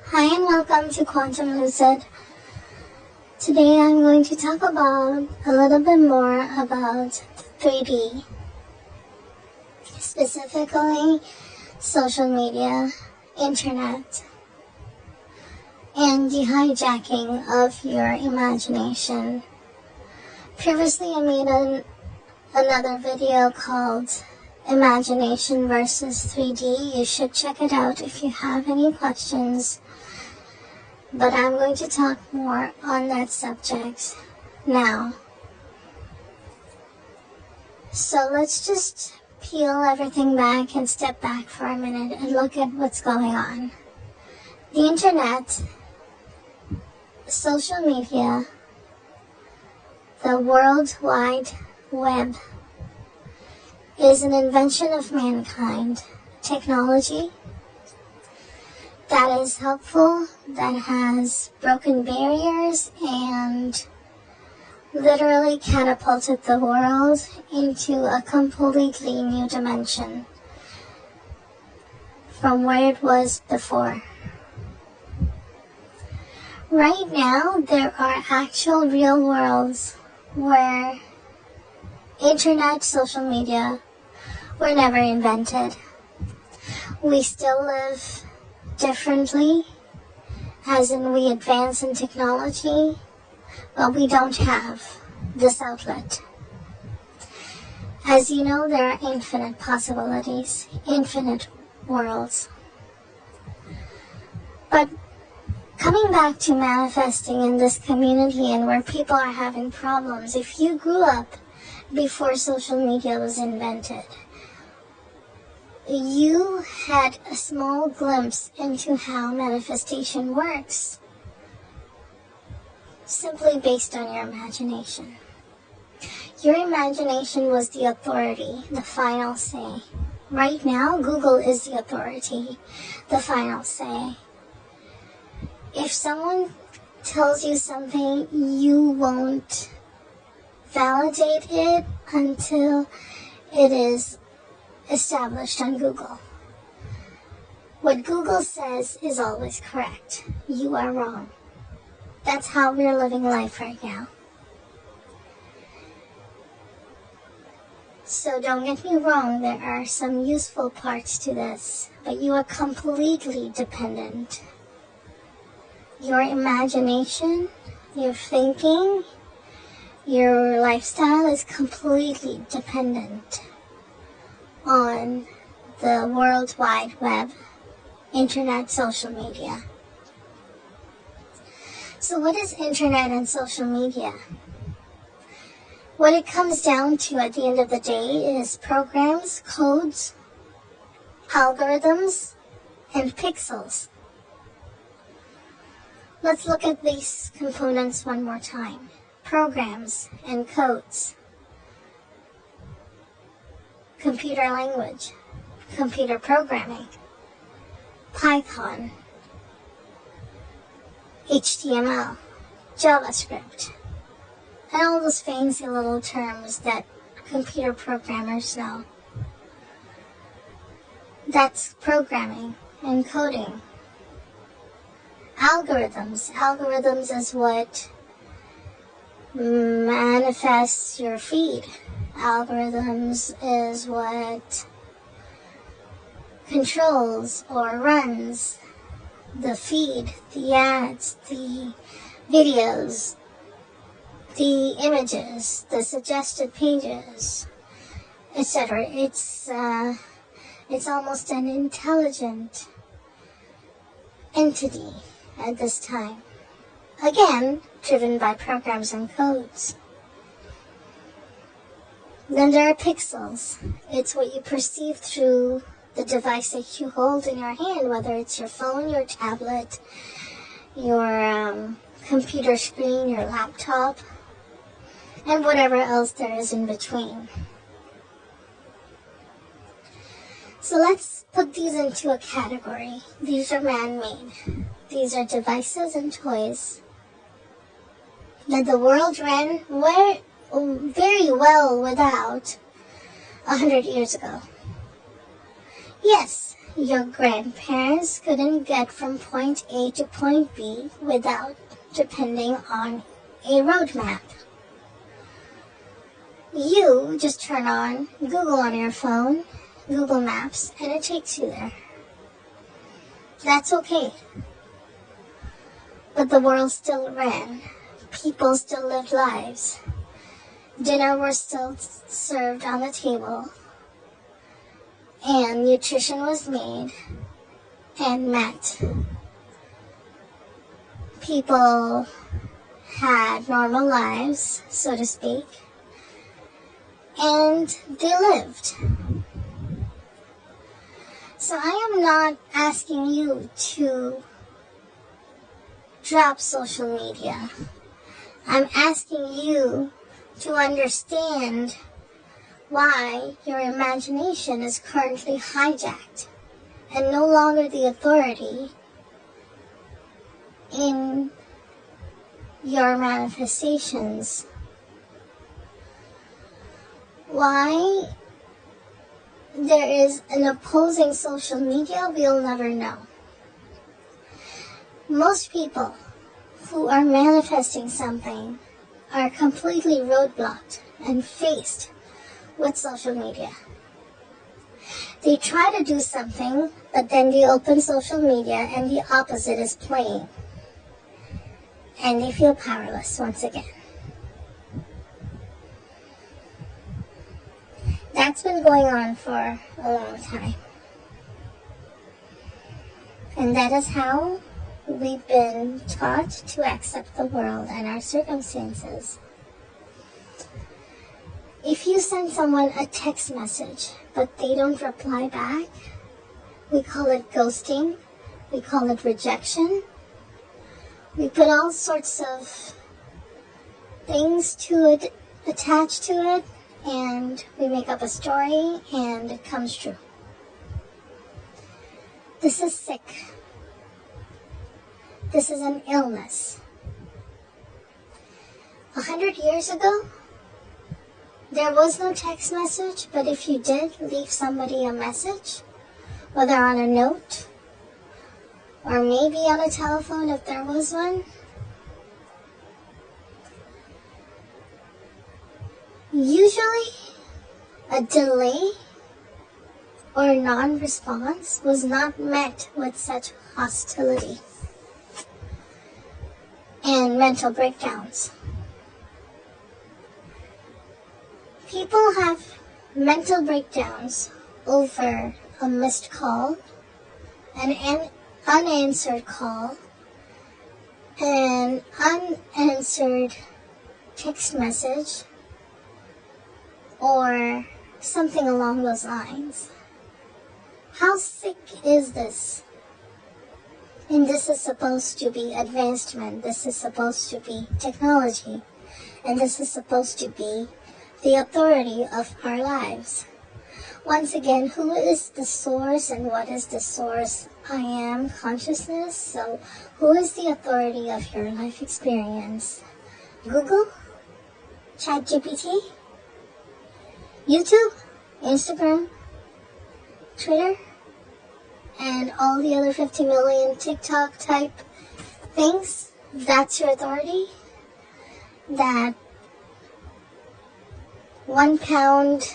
Hi and welcome to Quantum Lucid. Today I'm going to talk about a little bit more about 3D, specifically social media, internet, and the hijacking of your imagination. Previously I made another video called Imagination versus 3D. You should check it out if you have any questions. But I'm going to talk more on that subject now. So let's just peel everything back and step back for a minute and look at what's going on. The internet, social media, the World Wide Web is an invention of mankind, technology that is helpful, that has broken barriers and literally catapulted the world into a completely new dimension from where it was before. Right now, there are actual real worlds where internet, social media were never invented. We still live differently, as in we advance in technology, but we don't have this outlet. As you know, there are infinite possibilities, infinite worlds. But coming back to manifesting in this community and where people are having problems, if you grew up before social media was invented, you had a small glimpse into how manifestation works, simply based on your imagination. Your imagination was the authority, the final say. Right now, Google is the authority, the final say. If someone tells you something, you won't validate it until it is established on Google. What Google says is always correct. You are wrong. That's how we're living life right now. So don't get me wrong, there are some useful parts to this, but you are completely dependent. Your imagination, your thinking, your lifestyle is completely dependent on the World Wide Web, internet, social media. So what is internet and social media? What it comes down to at the end of the day is programs, codes, algorithms, and pixels. Let's look at these components one more time. Programs and codes. Computer language, computer programming, Python, HTML, JavaScript, and all those fancy little terms that computer programmers know. That's programming and coding. Algorithms is what manifests your feed. Algorithms is what controls or runs the feed, the ads, the videos, the images, the suggested pages, etc. It's almost an intelligent entity at this time. Again, driven by programs and codes. Then there are pixels. It's what you perceive through the device that you hold in your hand, whether it's your phone, your tablet, your computer screen, your laptop, and whatever else there is in between. So let's put these into a category. These are man-made. These are devices and toys that the world ran very well without 100 years ago. Yes, your grandparents couldn't get from point A to point B without depending on a roadmap. You just turn on Google on your phone, Google Maps, and it takes you there. That's okay. But the world still ran. People still lived lives. Dinner was still served on the table. And nutrition was made and met. People had normal lives, so to speak. And they lived. So I am not asking you to drop social media. I'm asking you to understand why your imagination is currently hijacked and no longer the authority in your manifestations. Why there is an opposing social media, we'll never know. Most people who are manifesting something are completely roadblocked and faced with social media. They try to do something, but then they open social media and the opposite is playing. And they feel powerless once again. That's been going on for a long time. And that is how we've been taught to accept the world and our circumstances. If you send someone a text message, but they don't reply back, we call it ghosting, we call it rejection. We put all sorts of things to it, attached to it, and we make up a story, and it comes true. This is sick. This is an illness. 100 years ago, there was no text message, but if you did leave somebody a message, whether on a note or maybe on a telephone if there was one, usually a delay or non-response was not met with such hostility and mental breakdowns. People have mental breakdowns over a missed call, an unanswered call, an unanswered text message, or something along those lines. How sick is this? And this is supposed to be advancement, this is supposed to be technology, and this is supposed to be the authority of our lives. Once again, who is the source and what is the source? I am consciousness. So who is the authority of your life experience? Google? ChatGPT? YouTube? Instagram? Twitter? And all the other 50 million TikTok type things? That's your authority? That 1 pound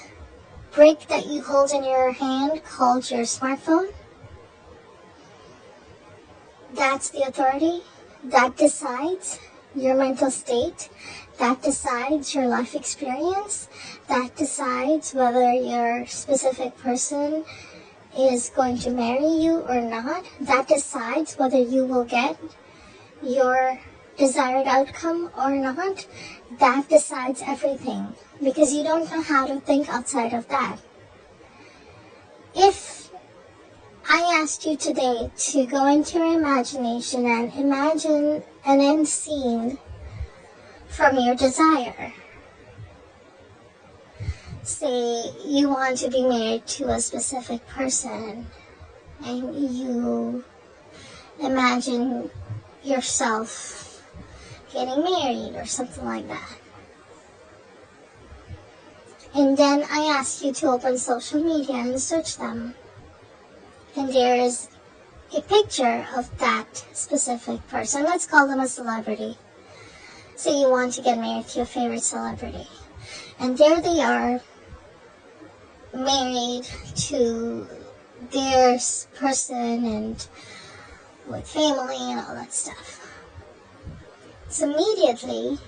brick that you hold in your hand called your smartphone? That's the authority? That decides your mental state? That decides your life experience? That decides whether your specific person is going to marry you or not? That decides whether you will get your desired outcome or not? That decides everything, because you don't know how to think outside of that. If I asked you today to go into your imagination and imagine an end scene from your desire, say you want to be married to a specific person and you imagine yourself getting married or something like that. And then I asked you to open social media and search them. and there is a picture of that specific person. Let's call them a celebrity. Say you want to get married to your favorite celebrity. And there they are, married to their person and with family and all that stuff. So immediately,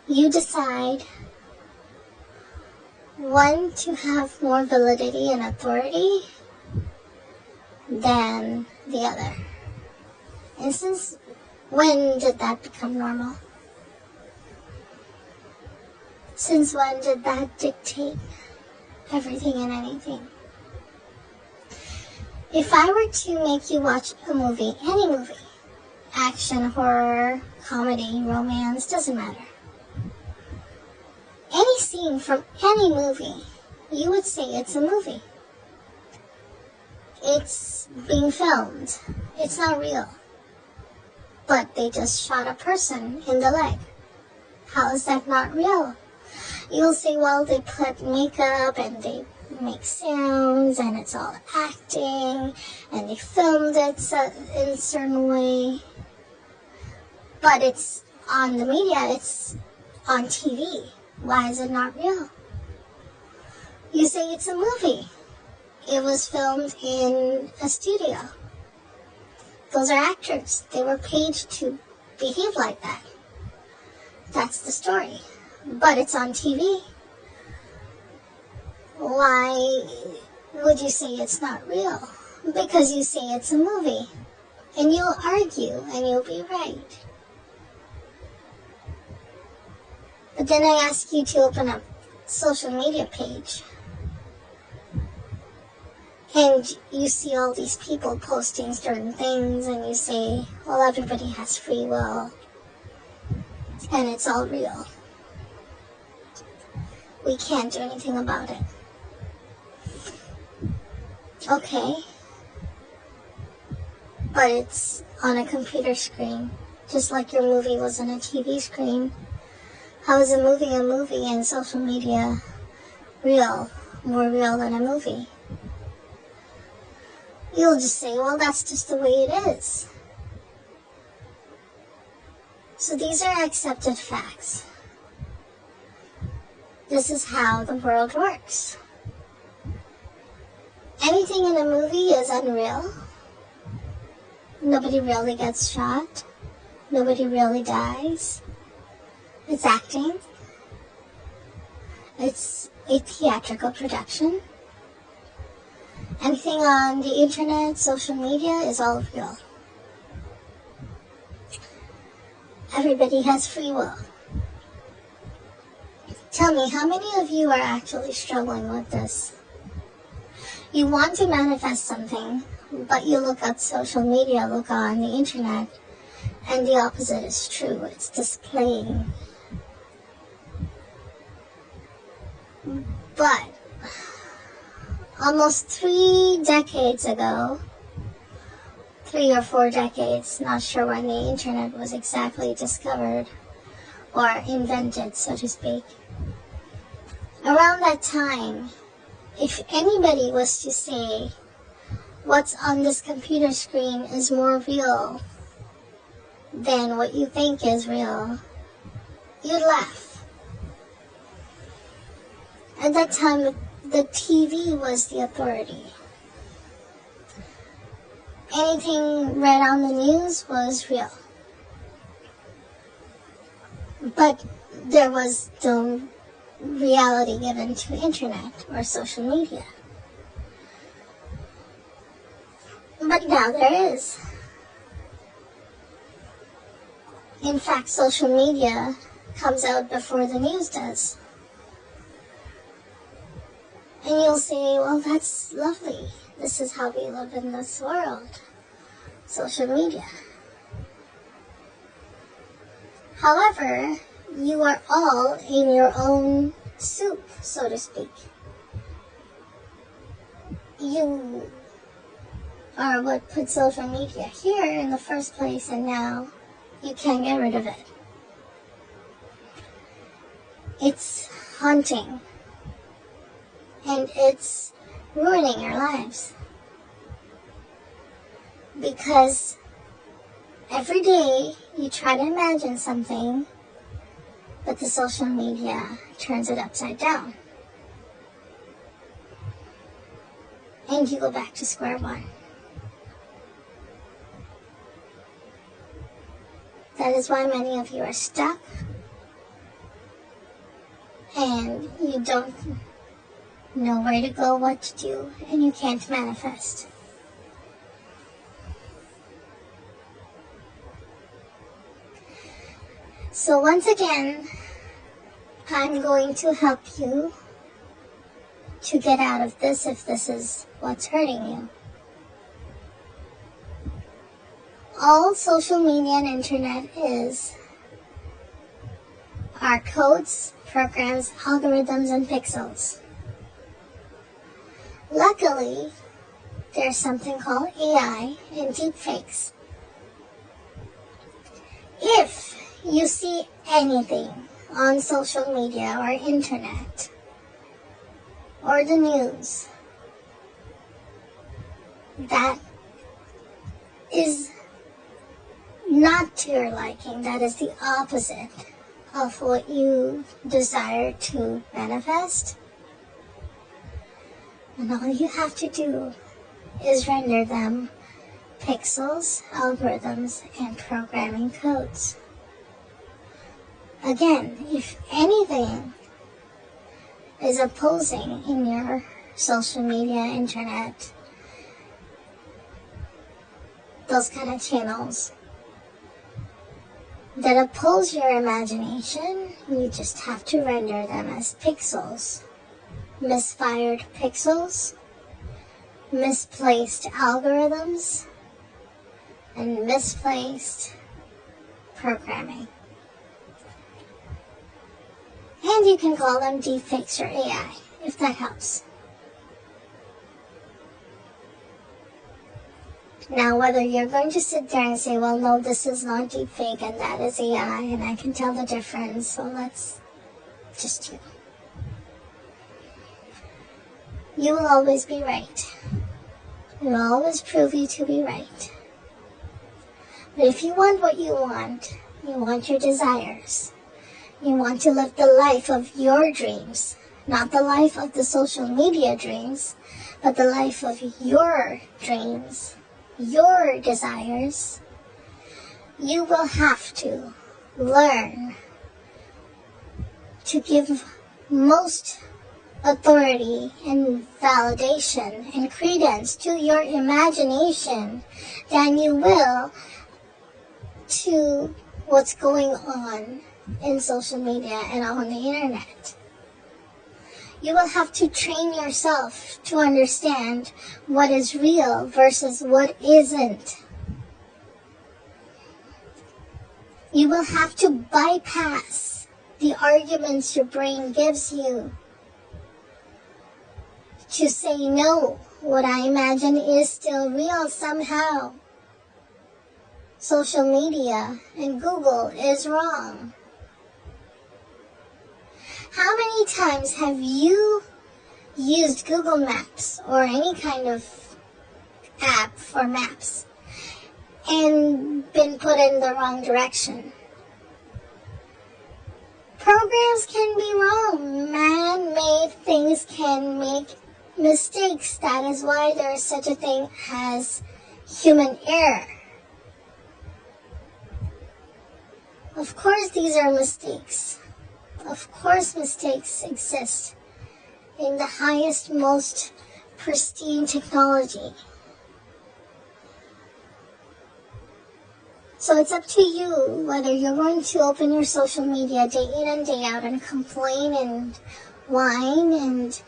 you decide one to have more validity and authority than the other. And since when did that become normal? Since when did that dictate everything and anything? If I were to make you watch a movie, any movie, action, horror, comedy, romance, doesn't matter. Any scene from any movie, you would say it's a movie. It's being filmed. It's not real. But they just shot a person in the leg. How is that not real? You'll say, well, they put makeup and they make sounds and it's all acting and they filmed it in a certain way. But it's on the media, it's on TV. Why is it not real? You say it's a movie. It was filmed in a studio. Those are actors. They were paid to behave like that. That's the story. But it's on TV. Why would you say it's not real? Because you say it's a movie. And you'll argue and you'll be right. But then I ask you to open up social media page. And you see all these people posting certain things and you say, well, everybody has free will. And it's all real. We can't do anything about it. Okay. But it's on a computer screen. Just like your movie was on a TV screen. How is a movie and social media real? More real than a movie? You'll just say, well, that's just the way it is. So these are accepted facts. This is how the world works. Anything in a movie is unreal. Nobody really gets shot. Nobody really dies. It's acting. It's a theatrical production. Anything on the internet, social media is all real. Everybody has free will. Tell me, how many of you are actually struggling with this? You want to manifest something, but you look at social media, look on the internet, and the opposite is true. It's displaying. But almost 3 decades ago, 3 or 4 decades, not sure when the internet was exactly discovered or invented, so to speak. Around that time, if anybody was to say what's on this computer screen is more real than what you think is real, you'd laugh. At that time, the TV was the authority. Anything read on the news was real. But there was no reality given to internet or social media. But now there is. In fact, social media comes out before the news does. And you'll say, well, that's lovely. This is how we live in this world. Social media. However, you are all in your own soup, so to speak. You are what put social media here in the first place, and now you can't get rid of it. It's haunting. And it's ruining our lives. Because every day you try to imagine something, but the social media turns it upside down. And you go back to square one. That is why many of you are stuck and you don't know where to go, what to do, and you can't manifest. So once again, I'm going to help you to get out of this if this is what's hurting you. All social media and internet are codes, programs, algorithms, and pixels. Luckily, there's something called AI and deepfakes. If you see anything on social media or internet or the news that is not to your liking, that is the opposite of what you desire to manifest, and all you have to do is render them pixels, algorithms, and programming codes. Again, if anything is opposing in your social media, internet, those kind of channels that oppose your imagination, you just have to render them as pixels. Misfired pixels, misplaced algorithms, and misplaced programming. And you can call them deepfakes or AI, if that helps. Now, whether you're going to sit there and say, well, no, this is not deepfake and that is AI, and I can tell the difference, so let's just, you will always be right. It will always prove you to be right. But if you want what you want your desires, you want to live the life of your dreams, not the life of the social media dreams, but the life of your dreams, your desires, you will have to learn to give most authority and validation and credence to your imagination than you will to what's going on in social media and on the internet. You will have to train yourself to understand what is real versus what isn't. You will have to bypass the arguments your brain gives you to say, no, what I imagine is still real somehow. Social media and Google is wrong. How many times have you used Google Maps or any kind of app for maps and been put in the wrong direction? Programs can be wrong. Man-made things can make mistakes. That is why there is such a thing as human error. Of course, these are mistakes. Of course, mistakes exist in the highest, most pristine technology. So it's up to you whether you're going to open your social media day in and day out and complain and whine and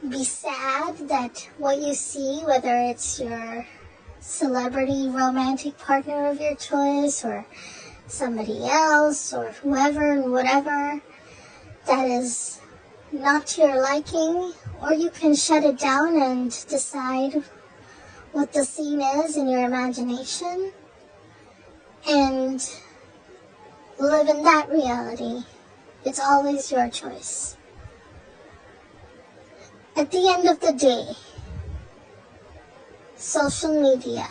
be sad that what you see, whether it's your celebrity romantic partner of your choice or somebody else or whoever and whatever, that is not to your liking, or you can shut it down and decide what the scene is in your imagination and live in that reality. It's always your choice. At the end of the day, social media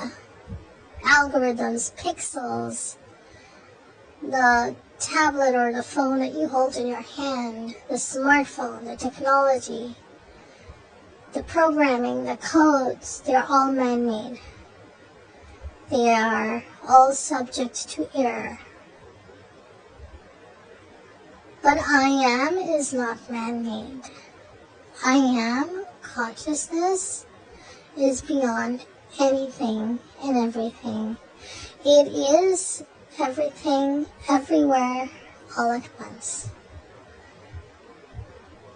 algorithms, pixels, the tablet or the phone that you hold in your hand, the smartphone, the technology, the programming, the codes, they're all man-made. They are all subject to error. But I am is not man-made. I am, consciousness, is beyond anything and everything. It is everything, everywhere, all at once.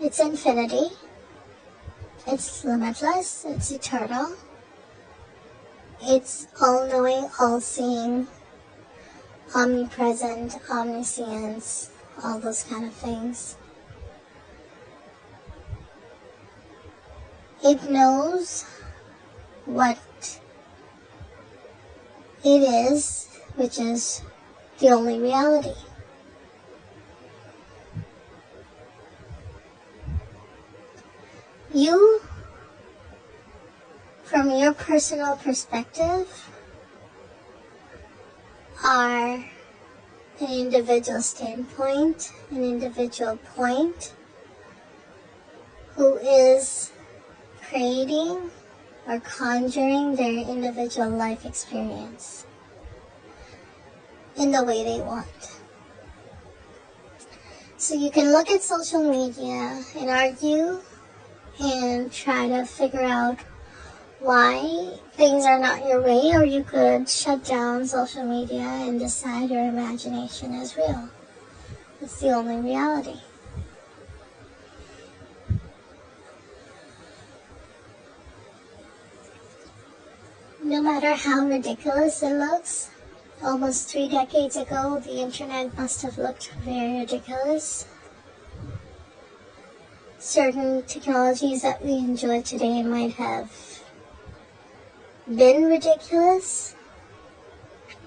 It's infinity. It's limitless. It's eternal. It's all-knowing, all-seeing, omnipresent, omniscience, all those kind of things. It knows what it is, which is the only reality. You, from your personal perspective, are an individual standpoint, an individual point, who is creating or conjuring their individual life experience in the way they want. So you can look at social media and argue and try to figure out why things are not your way, or you could shut down social media and decide your imagination is real. It's the only reality. No matter how ridiculous it looks, almost 3 decades ago, the internet must have looked very ridiculous. Certain technologies that we enjoy today might have been ridiculous.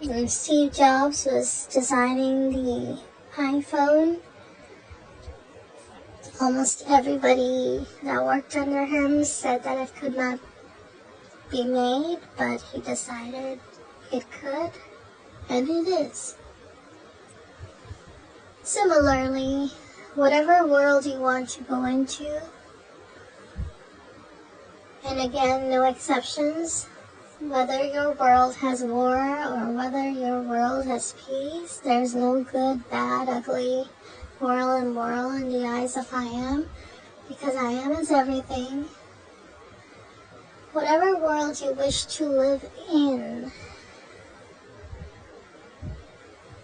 When Steve Jobs was designing the iPhone, almost everybody that worked under him said that it could not be made, but he decided it could, and it is. Similarly, whatever world you want to go into, and again, no exceptions, whether your world has war or whether your world has peace, there's no good, bad, ugly, moral, and moral in the eyes of I am, because I am is everything. Whatever world you wish to live in,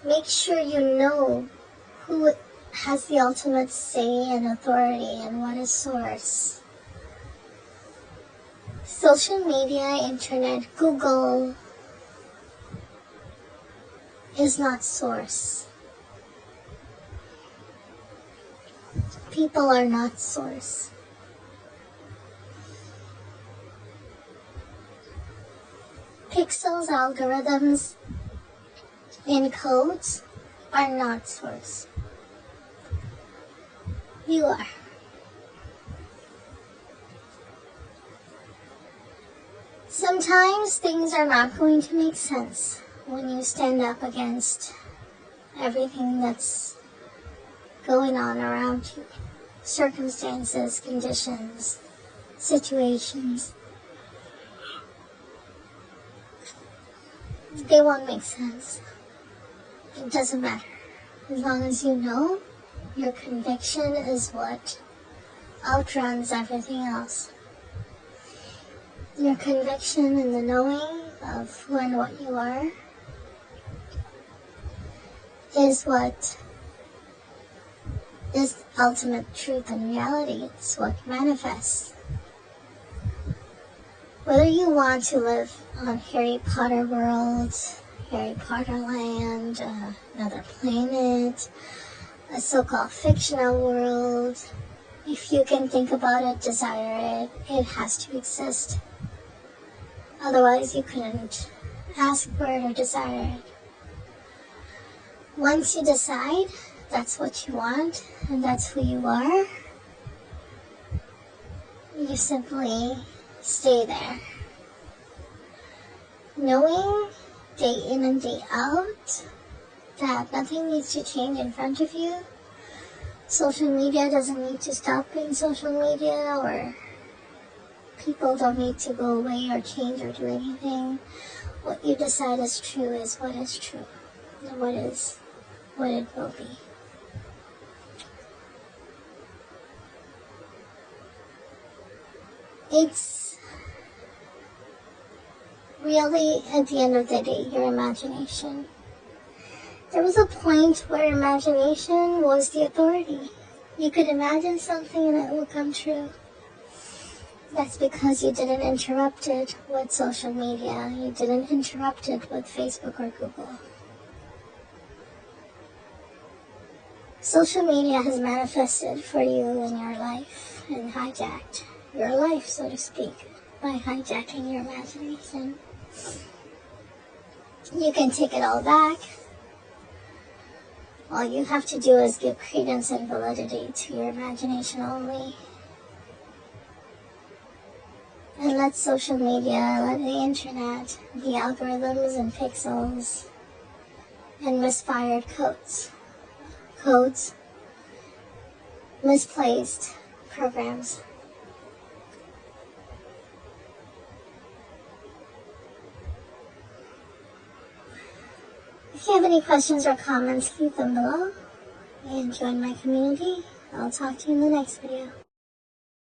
make sure you know who has the ultimate say and authority and what is source. Social media, internet, Google is not source. People are not source. Pixels, algorithms, and codes are not source. You are. Sometimes things are not going to make sense when you stand up against everything that's going on around you. Circumstances, conditions, situations. They won't make sense. It doesn't matter. As long as you know your conviction is what outruns everything else. Your conviction and the knowing of who and what you are is what is ultimate truth and reality. It's what manifests. Whether you want to live on Harry Potter world, Harry Potter land, another planet, a so-called fictional world, if you can think about it, desire it, it has to exist. Otherwise, you couldn't ask for it or desire it. Once you decide that's what you want and that's who you are, you simply stay there, knowing day in and day out, that nothing needs to change in front of you. Social media doesn't need to stop being social media, or people don't need to go away or change or do anything. What you decide is true is what is true, and what is what it will be. It's really, at the end of the day, your imagination. There was a point where imagination was the authority. You could imagine something and it will come true. That's because you didn't interrupt it with social media. You didn't interrupt it with Facebook or Google. Social media has manifested for you in your life and hijacked your life, so to speak, by hijacking your imagination. You can take it all back. All you have to do is give credence and validity to your imagination only. And let social media, let the internet, the algorithms and pixels, and misfired codes, misplaced programs. If you have any questions or comments, leave them below and join my community. I'll talk to you in the next video.